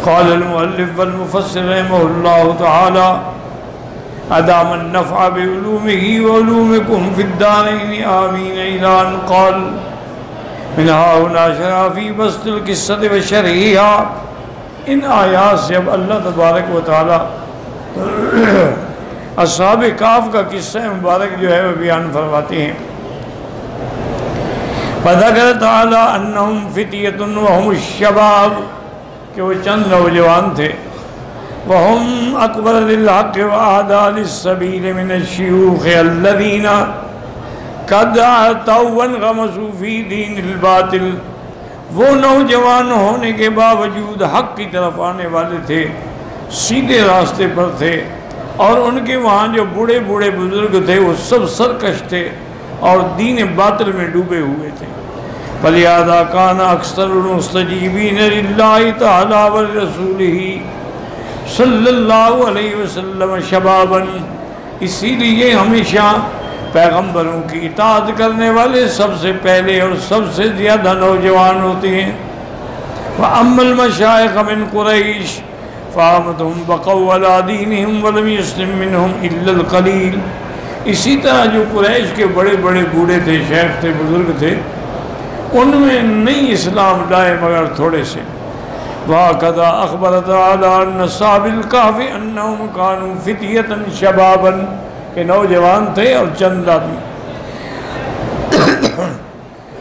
قال المؤلف والمفسر رحمه الله تعالى أدام النفع بعلومه وعلومكم في الدارين آمين إلى أن قال منها هنا شرع في بسط القصة وشرحها. ان آیات سے اب اللہ تبارک و تعالی اصحاب کہف کا قصہ مبارک جو ہے وہ بیان فرماتے ہیں. فذکر تعالی انہم فتیۃ وہم الشباب کہ وہ چند نوجوان تھے. وہم اکبر للحق واعداء للسبیل من الشیوخ الذین قد اعتوا وانغمسوا فی دین الباطل. وہ نوجوان ہونے کے باوجود حق کی طرف آنے والے تھے, سیدھے راستے پر تھے, اور ان کے وہاں جو بوڑھے بوڑھے بزرگ تھے وہ سب سرکش تھے اور دین باطل میں ڈوبے ہوئے تھے. فَلِهَذَا كَانَ أَكْثَرُ الْمُسْتَجِيبِينَ لِلَّهِ تَعَالَى وَلِرَسُولِهِ صلی اللہ علیہ وسلم شباباً. اسی لیے ہمیشہ پیغمبروں کی اطاعت کرنے والے سب سے پہلے اور سب سے زیادہ نوجوان ہوتے ہیں. وَأَمَّا الْمَشَائِخَ مِنْ قُرَيْشٍ فَآمَتْهُمْ بَقَوْا عَلَىٰ دِينِهِمْ وَلَمْ يُسْلِمْ مِنْهُمْ إِلَّا الْقَلِيلُ. اسی طرح جو قریش کے بڑے بڑے بوڑھے تھے, شیخ تھے, بزرگ تھے, ان میں نہیں اسلام لائے مگر تھوڑے سے. وَهَكَذَا أَخْبَرَ تَعَالَىٰ أَنَّ أَصْحَابَ الْكَهْفِ أَنَّهُمْ كَانُوا فِتْيَةً شَبَابًا کہ نوجوان تھے اور چند آدمی.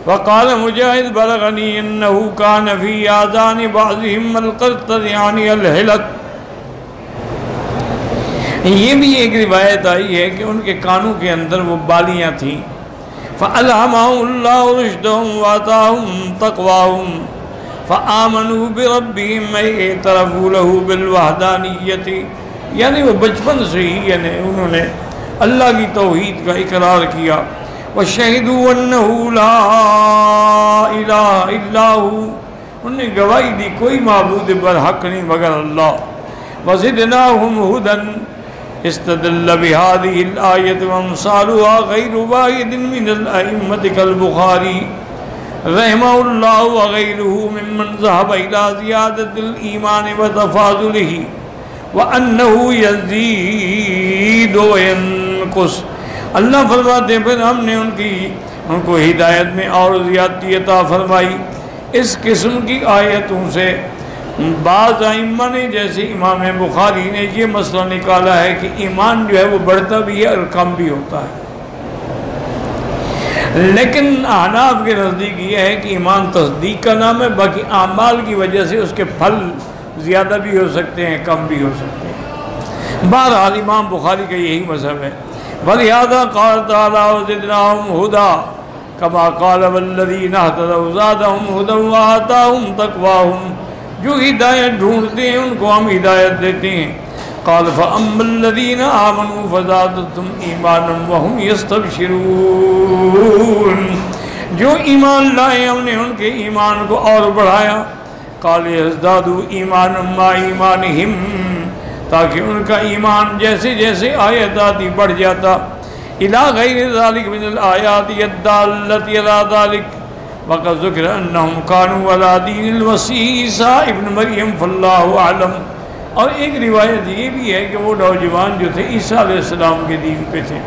وقال مجاہد بلغنی انہو کان فی آذان بعضهم القرطریان الحلق. یہ بھی ایک روایت آئی ہے کہ ان کے کانوں کے اندر وہ بالیاں تھیں. فألہمہم اللہ رشدہم وآتاہم تقواہم فآمنوا بربہم اعترفوا لہ بالوحدانیت. یعنی وہ بچپن سے ہی یعنی انہوں نے اللہ کی توحید کا اقرار کیا. وَشَهِدُوا أَنَّهُ لَا إِلَهَ إِلَّا هُوَ. انہوں نے گواہی دی کوئی معبود برحق نہیں مگر اللہ. وَزِدْنَاهُمْ هُدًى اسْتَدَلَّ بِهَذِهِ الْآيَةِ وَأَمْثَالُهَا غَيْرُ وَاحِدٍ مِنَ الْأَئِمَّةِ كَالْبُخَارِي رحمه الله وغيره ممن ذهب إلى زيادة الإيمان وتفاضله وأنه يزيد وينقص. اللہ فرماتے ہیں پھر ہم نے ان کو ہدایت میں اور زیادتی عطا فرمائی اس قسم کی آیتوں سے. بعض ائمہ نے جیسے امام بخاری نے یہ مسئلہ نکالا ہے کہ ایمان جو ہے وہ بڑھتا بھی ہے اور کم بھی ہوتا ہے. لیکن احناف کے نزدیک یہ ہے کہ ایمان تصدیق کا نام ہے, باقی اعمال کی وجہ سے اس کے پھل زیادہ بھی ہو سکتے ہیں کم بھی ہو سکتے ہیں. بہرحال امام بخاری کا یہی مذہب ہے. وَلِهَذَا قَالَ تَعَالَىٰ وَزِدْنَاهُمْ هُدًى كَمَا قَالَ وَالَّذِينَ اهْتَدَوْا زَادَهُمْ هُدًى وَآتَاهُمْ تَقْوَاهُمْ. جو ہدایت ڈھونڈتے ہیں ان کو ہم ہدایت دیتے ہیں. قال فأما الذين آمنوا فزادتهم إيمانا وهم يستبشرون. جو ایمان لائے ہم نے ان کے ایمان کو اور بڑھایا. قال يزدادوا إيمانا مع إيمانهم تاکہ ان کا ایمان جیسے جیسے آیت آتی بڑھ جاتا. إلى غير ذلك من الآيات الدالة على ذلك وقد ذكر أنهم كانوا على دين المسيح عيسى ابن مریم فالله أعلم. اور ایک روایت یہ بھی ہے کہ وہ نوجوان جو تھے عیسیٰ علیہ السلام کے دین پہ تھے.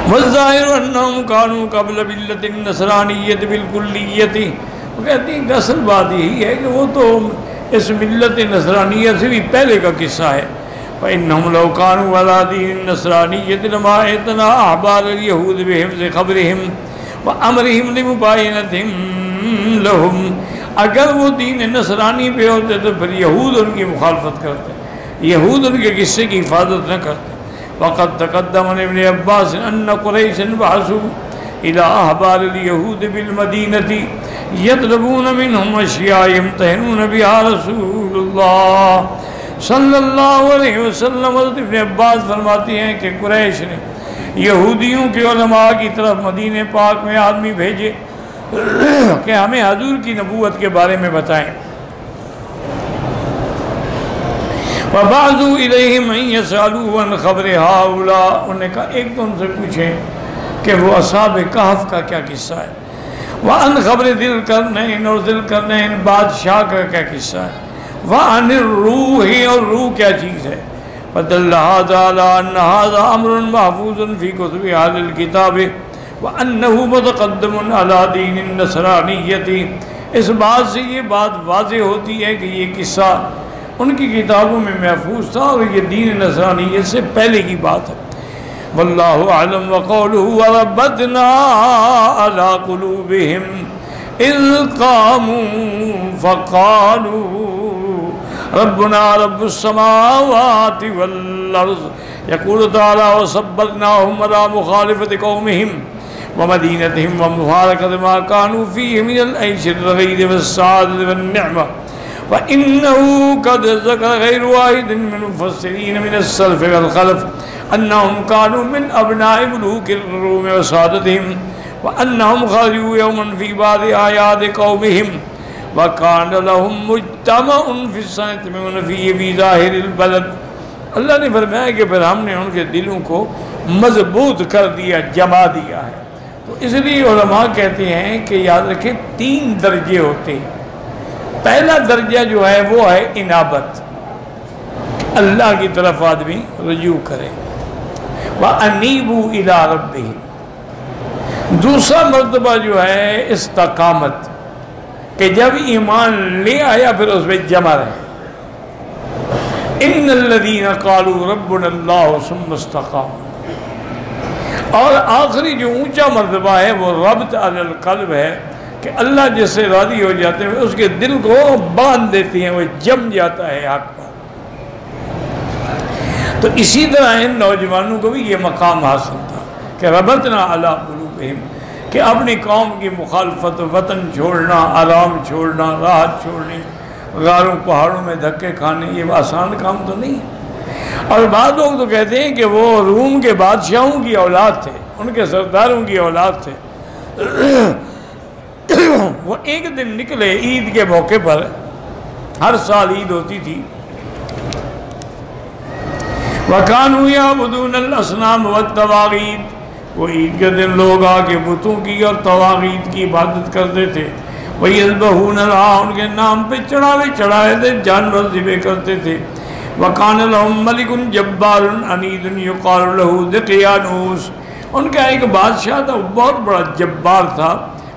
والظاہر انہم کانوا قبل ملت النصرانیت بالکلیت. وہ کہتے ہیں کہ اصل بات یہی ہے کہ وہ تو اس ملت نصرانیہ سے بھی پہلے کا قصہ ہے. فإنہم لو کانوا علی دین النصرانیت لما اعتنى احبار اليہود بحفظ خبرہم وامرہم لمباینتہم لہم. اگر وہ دین نصرانی پہ ہوتے تو پھر یہود ان کی مخالفت کرتے, یہود ان کے قصے کی حفاظت نہ کرتے. وقد تقدم عن ابن عباس ان قریشا بعثوا الى احبار اليہود بالمدینہ یطلبون منهم اشیاء یمتحنون بها رسول اللہ صلی اللہ علیہ وسلم. حضرت ابن عباس فرماتے ہیں کہ قریش نے یہودیوں کے علماء کی طرف مدینہ پاک میں آدمی بھیجے کہ ہمیں حضور کی نبوت کے بارے میں بتائیں. وَبَعْضُوا إِلَيْهِمْ أَنْ يَسْأَلُوا عَنْ خَبْرِ هَؤُلَاءِ. انہوں نے کہا ایک تو ان سے پوچھیں کہ وہ اصحاب کہف کا کیا قصہ ہے. وَعَنْ خبر ذِل قرنین، اور ذل قرنین بادشاہ کا کیا قصہ ہے، وَعَنِ الروح، اور روح کیا چیز ہے، فَدَلَّ هَذَا عَلَىٰ أَنَّ هَذَا أَمْرٌ مَحْفُوظٌ فِي كُتُبِ أَهْلِ الْكِتَابِ وَأَنَّهُ مُتَقَدِّمٌ عَلَىٰ دِينِ النَّصْرَانِيَّةِ، اس بات سے یہ بات واضح ہوتی ہے کہ یہ قصہ ان کی کتابوں میں محفوظ تھا اور یہ دین نصرانیت سے پہلے کی بات ہے۔ واللہ اعلم وقولہ وربطنا علی قلوبہم اذ قاموا فقالوا ربنا رب السماوات والارض، یقول تعالی وصبرناہم علی مخالفت قومہم ومدینتہم ومفارقت ما كانوا فیہ من العیش الرغید والسعادة والنعمہ، وَإِنَّهُ قَدْ ذَكَرَ غَيْرُ وَاحِدٍ مِّنْ الْمُفَسِّرِينَ مِنَ السَّلَفِ وَالْخَلَفِ أَنَّهُمْ كَانُوا مِنْ أَبْنَاءِ مُلُوكِ الرُّومِ وَسَادَتِهِمْ وَأَنَّهُمْ خَرَجُوا يَوْمًا فِي بَعْضِ آيَاتِ قَوْمِهِمْ وَكَانَ لَهُمْ مُجْتَمَعٌ فِي السَّنَةِ فِي ظَاهِرِ الْبَلَدِ۔ اللہ نے فرمایا کہ پھر ہم نے ان کے دلوں کو مضبوط کر دیا، جما دیا ہے۔ تو اس لیے علماء کہتے ہیں کہ یاد رکھیں 3 درجے ہوتے ہیں۔ پہلا درجہ جو ہے وہ ہے انابت، اللہ کی طرف آدمی رجوع کرے، وَأَنِيبُوا إِلَىٰ رَبِّهِمْ۔ دوسرا مرتبہ جو ہے استقامت، کہ جب ایمان لے آیا پھر اس میں جمع رہے، إِنَّ الَّذِينَ قَالُوا رَبُّنَا اللَّهُ ثُمَّ اسْتَقَامُوا۔ اور آخری جو اونچا مرتبہ ہے وہ ربط علی القلب ہے، کہ اللہ جس سے راضی ہو جاتے ہیں اس کے دل کو باندھ دیتے ہیں، وہ جم جاتا ہے حق پر۔ تو اسی طرح ان نوجوانوں کو بھی یہ مقام حاصل تھا کہ ربطنا علی قلوبہم، کہ اپنی قوم کی مخالفت، وطن چھوڑنا، آرام چھوڑنا، راحت چھوڑنی، غاروں پہاڑوں میں دھکے کھانے، یہ آسان کام تو نہیں ہے۔ اور بعض لوگ تو کہتے ہیں کہ وہ روم کے بادشاہوں کی اولاد تھے، ان کے سرداروں کی اولاد تھے۔ وہ ایک دن نکلے عید کے موقع پر، ہر سال عید ہوتی تھی، وَكَانُوا يَعْبُدُونَ الْأَصْنَامَ وَالطَّوَاغِيتَ، وہ عید کے دن لوگ آ کے بتوں کی اور طواغیت کی عبادت کرتے تھے، وَيَذْبَحُونَ لَهَا، ان کے نام پہ چڑھائے تھے، جانور ذبح کرتے تھے، وَكَانَ لَهُم مَلِكٌ جَبَّارٌ عَنِيدٌ يُقَالُ لَهُ دِقْيَانُوس، ان کا ایک بادشاہ تھا، بہت بڑا جبار تھا،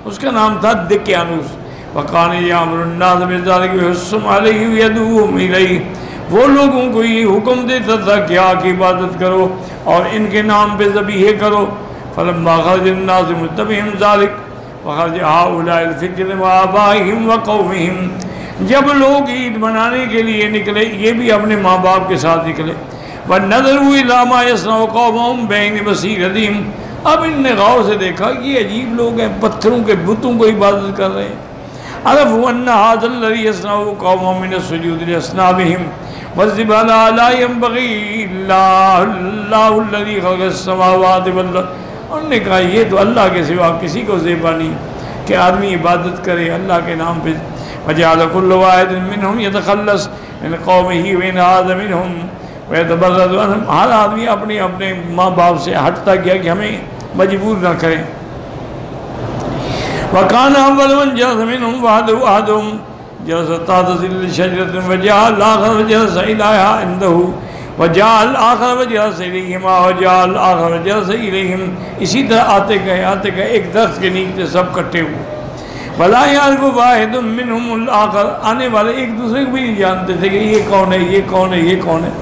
اس کا نام تھا دقیانوس۔ وَقَانَ يَأْمُرُ النَّاسَ بِالذَّلِكَ وَيَحُثُّهُمْ عَلَيْهِ وَيَدْعُوهُمْ إِلَيْهِ، وہ لوگوں کو یہ حکم دیتا تھا کہ آ کے عبادت کرو اور ان کے نام پہ ذبیحے کرو۔ فَلَمَّا خَرَجَ النَّاسُ مُتَّبِعِهِمْ ذَلِكَ وَخَرَجَ هَؤُلَاءِ الْفِتْنَةُ وَآبَائِهِمْ وَقَوْمِهِمْ، جب لوگ عید منانے کے لیے نکلے، یہ بھی اپنے ماں باپ کے ساتھ نکلے، وَنَظَرُوا إِلَىٰ مَا يَصْنَعُ قَوْمُهُمْ بَعِينِ بَصِيرَتِهِمْ، اب ان نے غور سے دیکھا کہ یہ عجیب لوگ ہیں، پتھروں کے بتوں کو عبادت کر رہے ہیں۔ عرفوا أن هذا الذي يصنعه قوم من السجود لأصنامهم والذبح لا ينبغي إلا الله الذي خلق السماوات والأرض، انہوں نے کہا یہ تو اللہ کے سوا کسی کو زیبا نہیں کہ آدمی عبادت کرے اللہ کے نام پہ۔ وجعل كل واحد منهم يتخلص من قومه وينهض منهم ويتبرد عنهم، ہر آدمی اپنے اپنے ماں باپ سے ہٹتا گیا کہ ہمیں مجبور نہ کریں۔ وَكَانَ أَوَّلُ مَنْ جَلَسَ مِنْهُمْ وَحْدَهُ أَحَدُهُمْ جَلَسَ تحت ظِلِّ شَجَرَةٍ وَجَعَلَ الْآخَرَ وَجَلَسَ إِلَيْهَا عِنْدَهُ وَجَعَلَ الْآخَرَ وَجَلَسَ إِلَيْهِمَا وَجَعَلَ الْآخَرَ وَجَلَسَ إِلَيْهِمْ، اسی طرح آتے گئے ایک درخت کے نیچے سب کٹے ہوئے۔ وَلَا يَعْرِفُ وَاحِدٌ مِّنْهُمُ الْآخَرَ، آنے والے ایک دوسرے کو بھی نہیں جانتے تھے کہ یہ کون ہے، یہ کون ہے، یہ کون ہے۔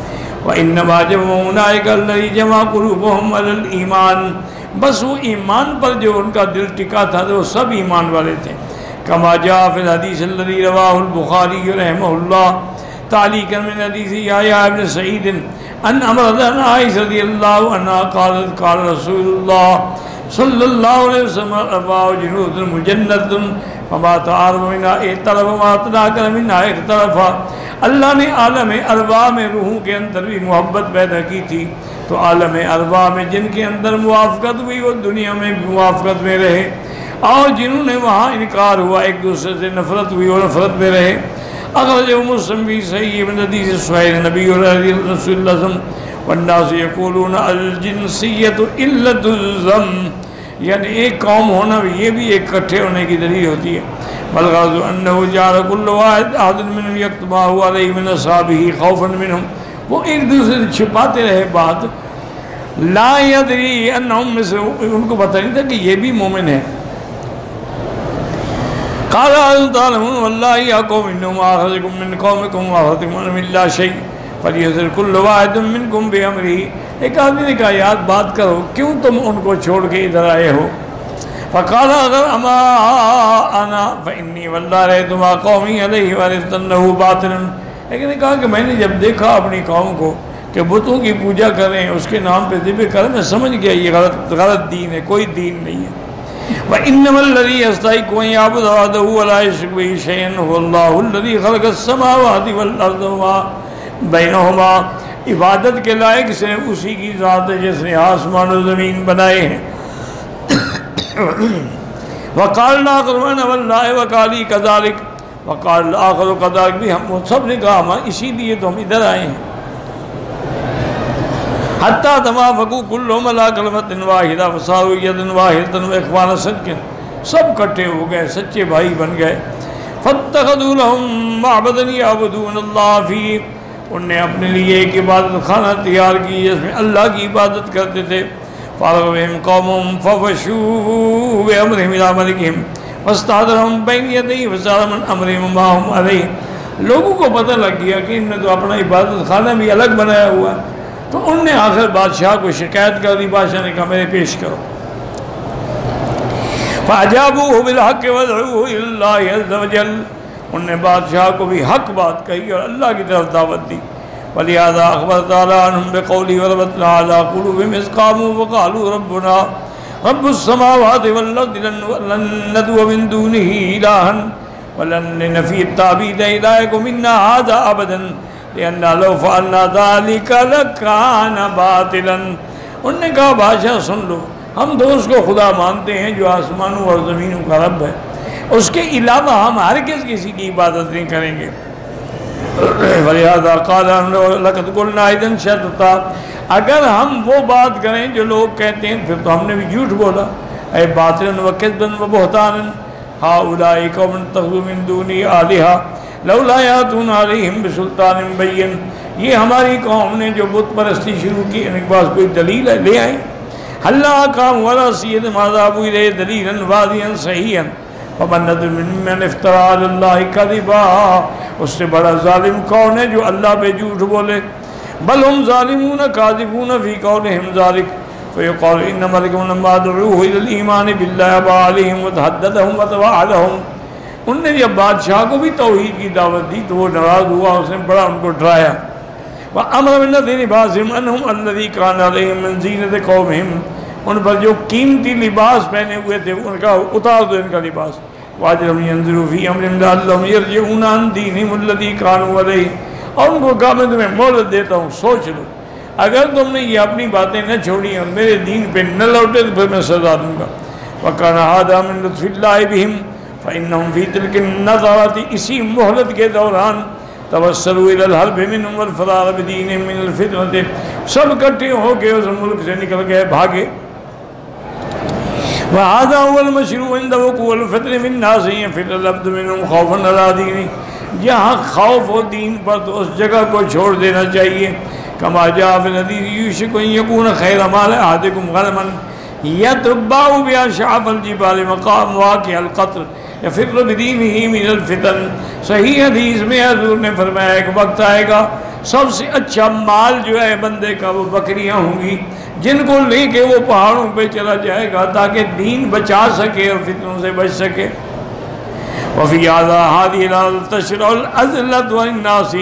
وَإِنَّمَا جَمَعُ أُولَٰئِكَ الَّذِي جَمَعَ قُلُوبُهُمْ عَلَى الْإِيمَانِ، بس وہ ایمان پر جو ان کا دل ٹکا تھا وہ سب ایمان والے تھے۔ كما جاء في الحديث الذي رواه البخاري رحمه الله تعليقا من حديث يحيى بن سعيد أن امرأة عائشة رضي الله عنها قالت قال رسول الله صلى الله عليه وسلم أربع جنود مجندة فما تعارف منها اختلف وما تناكر منها اختلف۔ اللہ نے عالم ارواح میں روحوں کے اندر بھی محبت پیدا کی تھی، تو عالم ارواح میں جن کے اندر موافقت ہوئی وہ دنیا میں بھی موافقت میں رہے، اور جنہوں نے وہاں انکار ہوا ایک دوسرے سے نفرت ہوئی اور نفرت میں رہے۔ اخرجہ مسلم فی صحیح من حدیث سہیل نبی رسول اللہ صلی اللہ علیہ وسلم والناس یقولون الجنسیۃ علت الذم، یعنی ایک قوم ہونا بھی یہ بھی ایک اکٹھے ہونے کی دلیل ہوتی ہے. بلغاز انه جعل كل واحد احد منهم يكتب ما هو عليه من اصحابه خوفا منهم. وہ ایک دوسرے سے چھپاتے رہے بات. لا يدري انهم مثل, ان کو پتہ نہیں تھا کہ یہ بھی مومن ہے. قال تعالى والله يا قوم انما اخرجكم من قومكم واخرجكم من لا شيء فلينذر كل واحد منكم بامره. ایک آدمی نے کہا یاد بات کرو کیوں تم ان کو چھوڑ کے ادھر آئے ہو. فقال اگر اما انا فانی والله رأيتما قومی علیہ ورثتنه باطلا. لیکن نے کہا کہ میں نے جب دیکھا اپنی قوم کو کہ بتوں کی پوجا کریں اس کے نام پہ ذبح کریں, میں سمجھ گیا یہ غلط دین ہے, کوئی دین نہیں ہے. وَإِنَّمَا الَّذِي يَسْتَحِقُّ أَن يَعْبُدَ وَحْدَهُ وَلَا يُشْرِكَ بِهِ شَيْئًا هُوَ اللَّهُ الَّذِي خَلَقَ السَّمَاوَاتِ وَالْأَرْضَ وَمَا بَيْنَهُمَا. عبادت کے لائق صرف اسی کی ذات ہے جس نے آسمان و زمین بنائے ہیں. وقال الآخر وأنا والله وقال كذلك وقال الآخر كذلك. بھی ہم سب نے کہا ہم اسی لیے تو ہم ادھر آئے ہیں. حتى توافقوا كلهم على كلمة واحدة فصاروا يدا واحدة وإخوانا صدقا. سب کٹھے ہو گئے, سچے بھائی بن گئے. فاتخذوا لهم معبدا يعبدون الله فيه. انہوں نے اپنے لیے ایک عبادت خانہ تیار کی جس میں اللہ کی عبادت کرتے تھے. فارغ بهم قومهم ففشوا بأمرهم إلى ملكهم واستحضرهم بين يديه فصار من أمرهم ما هم عليه. لوگوں کو پتہ لگ گیا کہ انہوں نے تو اپنا عبادت خانہ بھی الگ بنایا ہوا ہے. تو انہوں نے آخر بادشاہ کو شکایت کر دی. بادشاہ نے کہا میرے پیش کرو. فَأَجَابُوهُ بِالْحَقِّ وَدْعُوهُ إِلَى اللَّهِ عَزَّ وَجَلَّ. انہوں نے بادشاہ کو بھی حق بات کہی اور اللہ کی طرف دعوت دی. وَلِهَذَا أَخْبَرَ تَعَالَىٰ عَنْهُمْ بِقَوْلِهِ وَرَبَطْنَا عَلَىٰ قُلُوبِهِمْ إِذْ قَامُوا وَقَالُوا رَبُّنَا رَبُّ السَّمَاوَاتِ وَالْأَرْضِ لَن نَّدْعُوَ مِن دُونِهِ إِلَٰهًا وَلَن نَّنفِيَ التَّعْبِيدَ إِلَٰهِكُمْ مِنَّا هَٰذَا أَبَدًا لِأَنَّا لَوْ فَعَلْنَا ذَٰلِكَ لَكَانَ بَاطِلًا. انہوں نے کہا بادشاہ سن لو, ہم تو اس کو خدا مانتے ہیں جو آسمانوں اور زمینوں کا رب ہے, اس کے علاوہ ہم ہرگز کسی کی عبادت نہیں کریں گے. وَلِهَذَا قَالَ لَقَدْ قُلْنَا إِذًا شَطَطًا. اگر ہم وہ بات کریں جو لوگ کہتے ہیں پھر تو ہم نے بھی جھوٹ بولا. اے باطلاً وَكَذْبًا وَبُهْتَانًا هَؤُلَاءِ قَوْمٌ اتَّخَذُوا مِن دُونِي آلِهَةً لَوْلَا يَأْتُونَ عَلَيْهِم بِسُلْطَانٍ بَيِّنٍ. یہ ہماری قوم نے جو بت پرستی شروع کی, ان کے پاس کوئی دلیل ہے لے آئیں. هَلَّا قَامُوا عَلَىٰ سَيِّدٍ مَا ذَهَبُوا إِلَيْهِ دَلِيلًا وَاضِحًا صَحِيحًا وَمَنْ أَظْلَمُ مِمَّنِ افْتَرَىٰ عَلَى اللَّهِ كَذِبًا. اس سے بڑا ظالم کون ہے جو اللہ پہ جھوٹ بولے. بل ہم ظالمون کاذبون فی قولہم ذالک فیقال انما لکم لما دعوه الى الايمان بالله ابى عليهم وتحدثهم وتوعدهم. انہوں نے جب بادشاہ کو بھی توحید کی دعوت دی تو وہ ناراض ہوا, اس نے بڑا ان کو ڈرایا. وَأَمَرَ بِالَّذِي لِبَاسِهِمْ أَنْهُمْ الَّذِي كَانَ عَلَيْهِمْ مِنْ زِينَةِ قَوْمِهِمْ. ان پر جو قیمتی لباس پہنے ہوئے تھے ان کا اتار دو ان کا لباس. وَاجْرَهُمْ يَنْظُرُوا فِي أَمْرِهِمْ لَعَلَّهُمْ يَرْجِعُونَ عَنْ دِينِهِمُ الَّذِي كَانُوا عَلَيْهِ. اور ان کو کہا میں تمہیں مہلت دیتا ہوں, سوچ لو, اگر تم نے یہ اپنی باتیں نہ چھوڑی اور میرے دین پہ نہ لوٹے تو پھر میں سزا دوں گا. وَكَانَ هَذَا مِنْ لُطْفِ اللَّهِ بِهِمْ فَإِنَّهُمْ فِي تِلْكِ النَّظَرَةِ. اسی مہلت کے دوران توسلوا الى الحرب منهم والفرار بدینهم من الفتنة. سب کٹھے ہو کے اس ملک سے نکل گئے, بھاگے. وهذا هو المشروع عند وقوع الفتنة من الناس ينفر العبد منهم خوفا على دينه. جہاں خوف ہو دین پر تو اس جگہ کو چھوڑ دینا چاہیے. كما جاء في الحديث يوشك أن يكون خير مال أحدكم غنما يتبع بها شعب الجبال مقام واقع القطر يفر بدينه من الفتن. صحیح حدیث میں حضور نے فرمایا ایک وقت آئے گا سب سے اچھا مال جو ہے بندے کا وہ بکریاں ہوں گی جن کو لے کے وہ پہاڑوں پہ چلا جائے گا تاکہ دین بچا سکے اور فتنوں سے بچ سکے. وفی هذه تشرع العزلة والناس.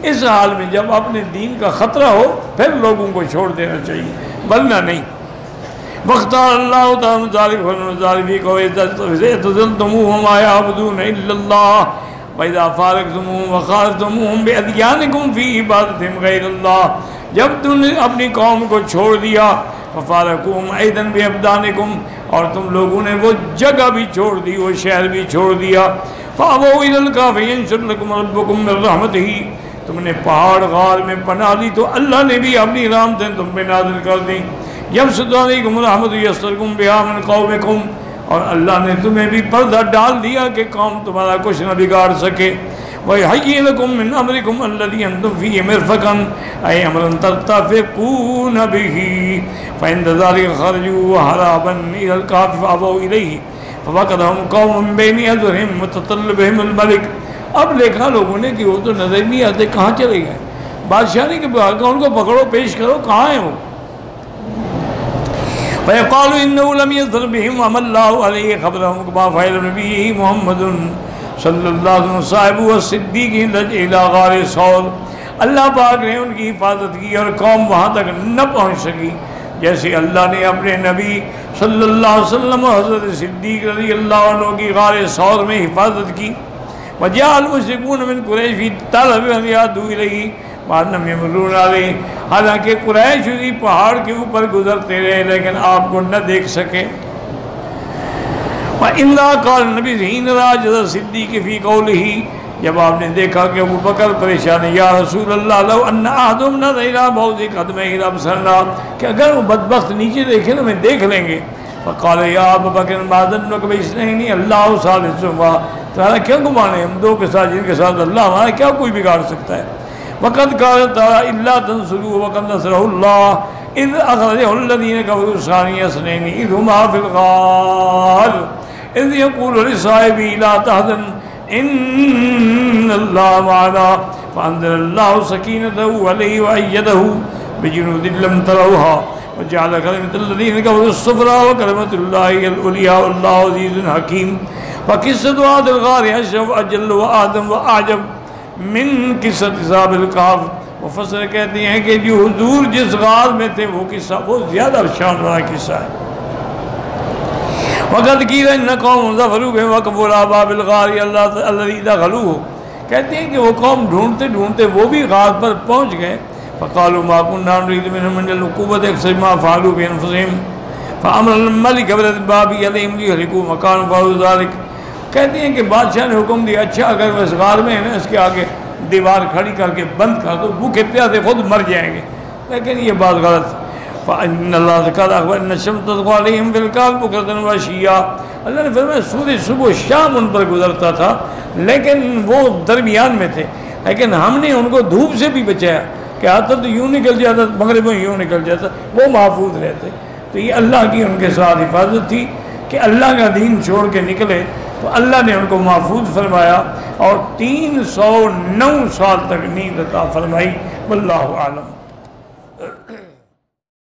اس حال میں جب اپنے دین کا خطرہ ہو پھر لوگوں کو چھوڑ دینا چاہیے ورنہ نہیں. واختار اللہ تعالی ذلك فلنذلك وَإِذَا مَا يَعْبُدُونَ إِلَّا اللَّهَ وَإِذَا فَارَقْتُمُوهُمْ وَخَالَفْتُمُوهُمْ بِأَدْيَانِكُمْ فِي عِبَادَتِهِمْ غَيْرَ اللَّهِ. جب تم نے اپنی قوم کو چھوڑ دیا فَفَارَقُوهُمْ أَيْضًا بِأَبْدَانِكُمْ اور تم لوگوں نے وہ جگہ بھی چھوڑ دی وہ شہر بھی چھوڑ دیا. فَأَبَوْا إِلَى الْكَهْفِ يَنشُرْ لَكُمْ رَبُّكُمْ مِنْ رَحْمَتِهِ. تم نے پہاڑ غار میں پناہ لی تو اللہ نے بھی اپنی رحمتیں تم پہ نازل کر دی. یبسط علیکم الرحمۃ یسترکم بہا من قومکم، اور اللہ نے تمہیں بھی پردہ ڈال دیا کہ قوم تمہارا کچھ نہ بگاڑ سکے. وَيُهَيِّئْ لَكُم مِّنْ أَمْرِكُمْ الَّذِي أَنتُمْ فِيهِ مِرْفَقًا أَيْ أَمْرًا تَرْتَفِقُونَ بِهِ فَعِندَ ذَلِكَ خَرَجُوا هَرَبًا إِلَى الْكَهْفِ فَأَبَوْا إِلَيْهِ فَوَقَدَهُمْ قَوْمٌ مِّن بَيْنِ أَظْهُرِهِمْ مُتَطَلِّبُهُمُ الْمَلِكُ. اب دیکھا لوگوں نے کہ وہ تو نظر نہیں آتے، کہاں چلے گئے؟ بادشاہ نے کہ ان کو پکڑو، پیش کرو، کہاں ہیں وہ؟ فَيَقَالُوا إِنَّهُ لَمْ يَزْهَرْ بِهِمْ وَمَا اللَّهُ عَلَيْهِ خَبْرَهُمْ كَمَا فَعَلَ بِنَبِيِّهِ مُحَمَّدٌ صلی اللہ علیہ وسلم صاحب والصدیق الی غار ثور. اللہ پاک نے ان کی حفاظت کی اور قوم وہاں تک نہ پہنچ سکی جیسے اللہ نے اپنے نبی صلی اللہ علیہ وسلم اور حضرت صدیق رضی اللہ عنہ کی غار ثور میں حفاظت کی. وجاء المشركون من قریش فی طلب ان یاتوا الیہ وانہم یمرون علیہ، حالانکہ قریش اسی پہاڑ کے اوپر گزرتے رہے لیکن آپ کو نہ دیکھ سکے. وَإِنَّا قَالَ النَّبِيُّ حِينَ رَأَى جَزَعَ الصِّدِّيقِ فِي قَوْلِهِ، جب آپ نے دیکھا کہ ابو بکر پریشان ہے، یا رسول اللہ لو ان احدهم نظر الى موضع قدمه لابصرنا، کہ اگر وہ بدبخت نیچے دیکھے تو میں دیکھ لیں گے. فقال یا ابو بکر ما ظنك باثنين اللہ ثالثهما، تمہارا کیا گمان ہے ہم دو کے ساتھ جن کے ساتھ اللہ ہمارا کیا کوئی بگاڑ سکتا ہے. وقد قال تعالی الا تنصروا وقد نصره الله اذ اخرجه الذين كفروا ثاني اثنين اذ هما في الغار اذ يقول لصاحبه لا تحزن ان اللہ معنا فانزل اللہ سکینتہ علیہ وأیدہ بجنود لم تروها وجعل کلمۃ الذین کفروا السفلی وکلمۃ اللہ العلیٰ واللہ عزیز حکیم. وقصۃ عاد الغار اشرف اجل وآدم وأعجب من قصۃ اصحاب الکہف. مفسر کہتے ہیں کہ جو حضور جس غار میں تھے وہ قصہ بہت زیادہ شان والا قصہ ہے. وقت قیل ان قوم ظفروا بهم وقفوا على باب الغار الذي دخلوه، کہتے ہیں کہ وہ قوم ڈھونڈتے ڈھونڈتے وہ بھی غار پر پہنچ گئے. فقالوا ما كنا نريد منهم من العقوبة اكثر ما فعلوا بانفسهم فامر الملك بالباب عليهم ليهلكوا مكان فعلوا ذلك. کہتے ہیں کہ بادشاہ نے حکم دیا اچھا اگر وہ اس غار میں ہے نا اس کے آگے دیوار کھڑی کر کے بند کر دو، بھوکے پیاسے خود مر جائیں گے. لیکن یہ بات غلط. فَإِنَّ اللَّهَ ذَكَرَ أَخْبَرَ أَنَّ الشَّمْسَ تَطْلُعُ عَلَيْهِمْ بِالْكَهْفِ بُكْرَةً وَعَشِيًّا. اللہ نے فرمایا سورج صبح و شام ان پر گزرتا تھا لیکن وہ درمیان میں تھے، لیکن ہم نے ان کو دھوپ سے بھی بچایا کہ آتا تو یوں نکل جاتا، مغرب میں یوں نکل جاتا، وہ محفوظ رہتے. تو یہ اللہ کی ان کے ساتھ حفاظت تھی کہ اللہ کا دین چھوڑ کے نکلے تو اللہ نے ان کو محفوظ فرمایا اور 309 سال تک نیند عطا فرمائی. واللہ اعلم.